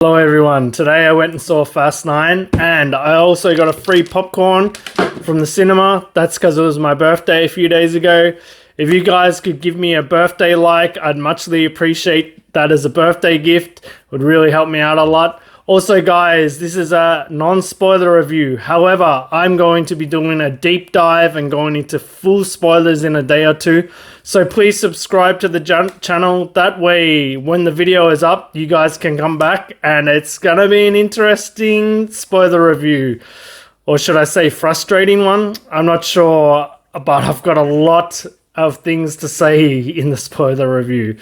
Hello everyone, today I went and saw Fast 9 and I also got a free popcorn from the cinema. That's because it was my birthday a few days ago. If you guys could give me a birthday like, I'd muchly appreciate that as a birthday gift. It would really help me out a lot. Also guys, this is a non-spoiler review. However, I'm going to be doing a deep dive and going into full spoilers in a day or two. So please subscribe to the channel. That way, when the video is up, you guys can come back and it's going to be an interesting spoiler review. Or should I say frustrating one? I'm not sure, but I've got a lot of things to say in the spoiler review.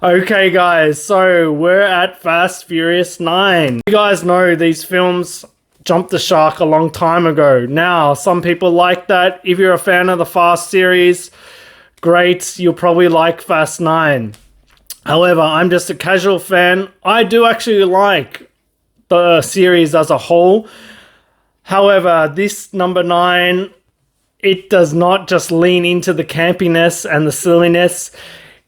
Okay guys, so we're at Fast Furious 9. You guys know these films jumped the shark a long time ago. Now, some people like that. If you're a fan of the Fast series, great, you'll probably like Fast 9. However, I'm just a casual fan. I do actually like the series as a whole. However, this number 9, it does not just lean into the campiness and the silliness.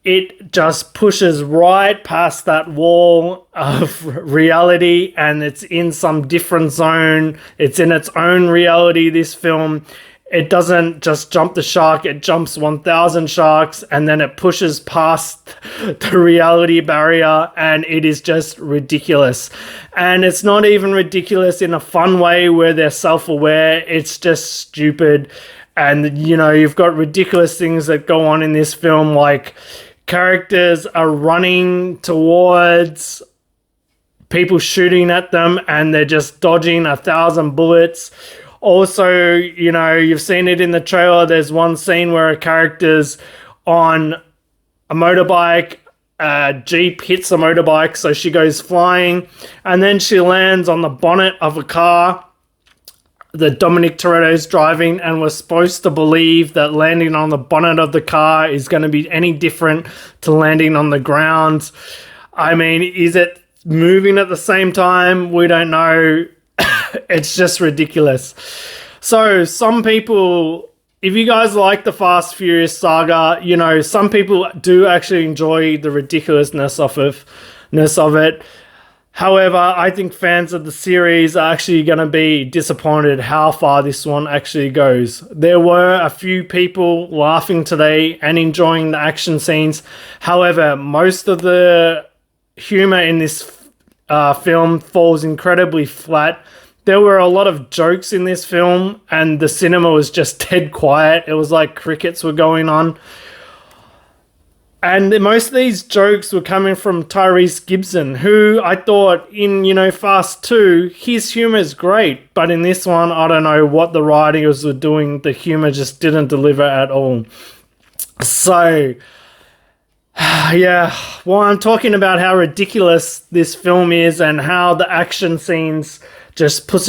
It just pushes right past that wall of reality and it's in some different zone. It's in its own reality, this film. It doesn't just jump the shark, it jumps 1,000 sharks and then it pushes past the reality barrier and it is just ridiculous. And it's not even ridiculous in a fun way where they're self-aware, it's just stupid. And, you know, you've got ridiculous things that go on in this film, like characters are running towards people shooting at them and they're just dodging 1,000 bullets. Also, you know, you've seen it in the trailer. There's one scene where a character's on a motorbike, a Jeep hits a motorbike, so she goes flying and then she lands on the bonnet of a car that Dominic Toretto's driving, and we're supposed to believe that landing on the bonnet of the car is going to be any different to landing on the ground. I mean, is it moving at the same time? We don't know. It's just ridiculous. So some people, if you guys like the Fast Furious saga, you know, some people do actually enjoy the ridiculousness of it. However, I think fans of the series are actually going to be disappointed how far this one actually goes. There were a few people laughing today and enjoying the action scenes. However, most of the humor in this film falls incredibly flat. There were a lot of jokes in this film and the cinema was just dead quiet. It was like crickets were going on. And most of these jokes were coming from Tyrese Gibson, who I thought in, you know, Fast 2, his humor is great. But in this one, I don't know what the writers were doing. The humor just didn't deliver at all. So, yeah, well, I'm talking about how ridiculous this film is and how the action scenes just push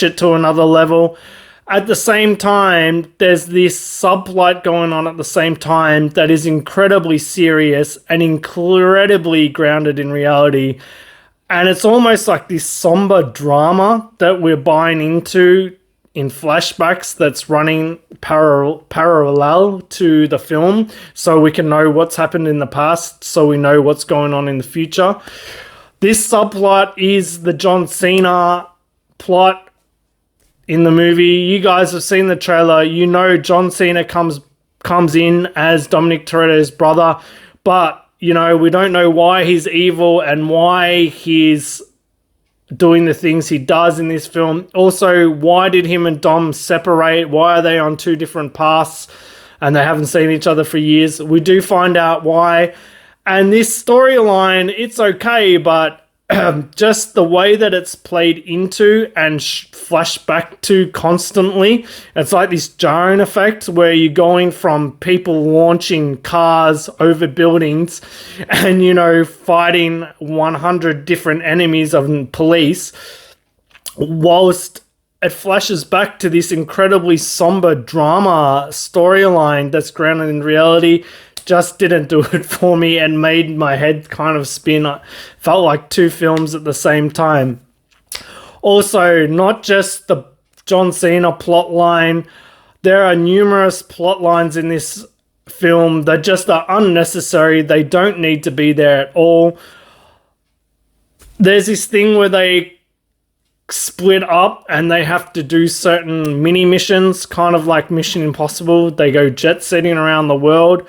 it to another level. At the same time, there's this subplot going on at the same time that is incredibly serious and incredibly grounded in reality. And it's almost like this somber drama that we're buying into in flashbacks that's running parallel to the film, so we can know what's happened in the past, so we know what's going on in the future. This subplot is the John Cena plot in the movie. You guys have seen the trailer. You know John Cena comes in as Dominic Toretto's brother, but, you know, we don't know why he's evil and why he's doing the things he does in this film. Also, why did him and Dom separate? Why are they on two different paths and they haven't seen each other for years? We do find out why. And this storyline, it's okay, but just the way that it's played into and flashed back to constantly, it's like this jarring effect where you're going from people launching cars over buildings and, you know, fighting 100 different enemies of police, whilst it flashes back to this incredibly somber drama storyline that's grounded in reality. Just didn't do it for me and made my head kind of spin. I felt like two films at the same time. Also, not just the John Cena plot line. There are numerous plot lines in this film that just are unnecessary. They don't need to be there at all. there's this thing where they split up and they have to do certain mini missions, kind of like Mission Impossible. They go jet setting around the world.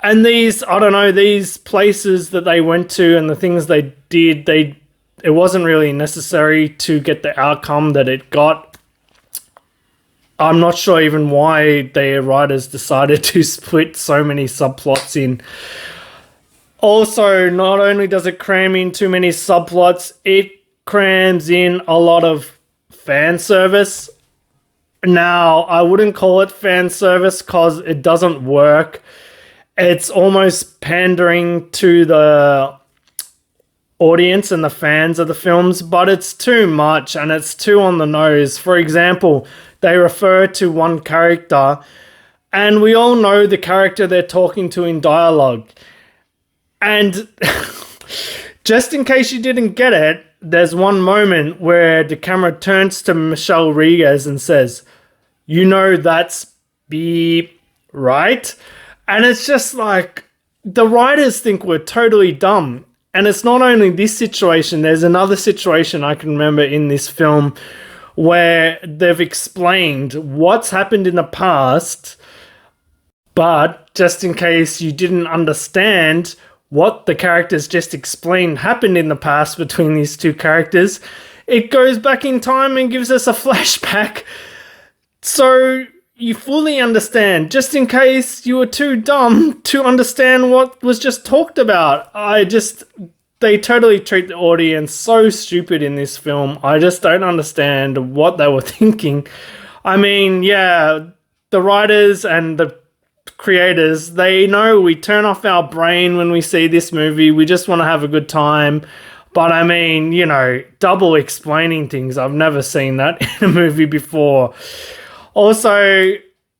And these, I don't know, these places that they went to and the things they did, it wasn't really necessary to get the outcome that it got. I'm not sure even why the writers decided to split so many subplots in. Also, not only does it cram in too many subplots, it crams in a lot of fan service. Now, I wouldn't call it fan service because it doesn't work. It's almost pandering to the audience and the fans of the films, but it's too much and it's too on the nose. For example, they refer to one character and we all know the character they're talking to in dialogue. And just in case you didn't get it, there's one moment where the camera turns to Michelle Rodriguez and says, "You know that's beep, right?" And it's just like, the writers think we're totally dumb. And it's not only this situation, there's another situation I can remember in this film where they've explained what's happened in the past, but just in case you didn't understand what the characters just explained happened in the past between these two characters, it goes back in time and gives us a flashback. So you fully understand, just in case you were too dumb to understand what was just talked about. They totally treat the audience so stupid in this film. I just don't understand what they were thinking. I mean, yeah, the writers and the creators, they know we turn off our brain when we see this movie. We just want to have a good time. But I mean, you know, double explaining things. I've never seen that in a movie before. Also,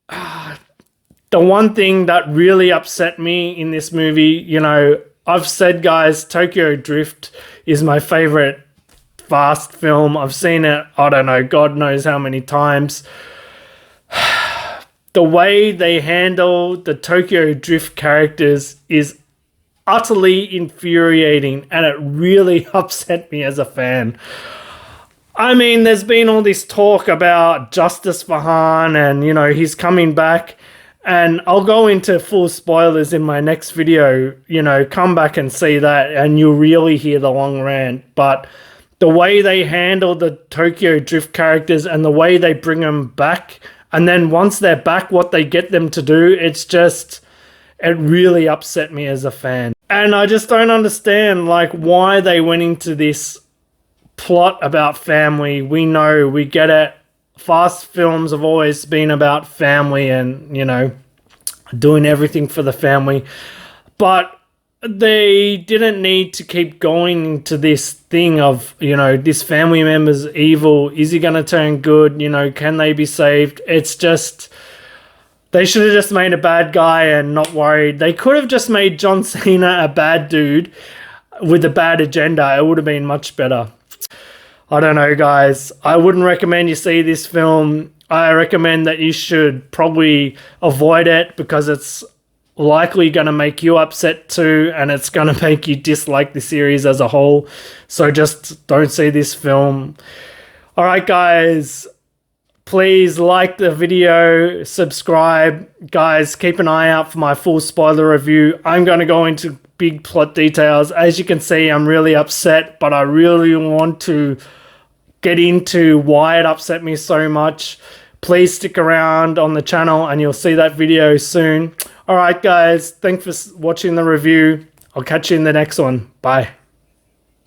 the one thing that really upset me in this movie, you know, I've said, guys, Tokyo Drift is my favorite fast film. I've seen it, I don't know, God knows how many times. The way they handle the Tokyo Drift characters is utterly infuriating, and it really upset me as a fan. I mean, there's been all this talk about justice for Han and, you know, he's coming back. And I'll go into full spoilers in my next video. You know, come back and see that and you'll really hear the long rant. But the way they handle the Tokyo Drift characters and the way they bring them back, and then once they're back, what they get them to do, it really upset me as a fan. And I just don't understand, like, why they went into this plot about family. We know, we get it. Fast films have always been about family and, you know, doing everything for the family. But they didn't need to keep going into this thing of, you know, this family member's evil. Is he going to turn good? You know, can they be saved? It's just, they should have just made a bad guy and not worried. They could have just made John Cena a bad dude with a bad agenda. It would have been much better. I don't know, guys. I wouldn't recommend you see this film. I recommend that you should probably avoid it because it's likely going to make you upset too, and it's going to make you dislike the series as a whole. So just don't see this film. All right, guys. Please like the video, subscribe. Guys, keep an eye out for my full spoiler review. I'm going to go into big plot details. As you can see, I'm really upset, but I really want to get into why it upset me so much. Please stick around on the channel and you'll see that video soon. All right, guys, thanks for watching the review. I'll catch you in the next one. Bye.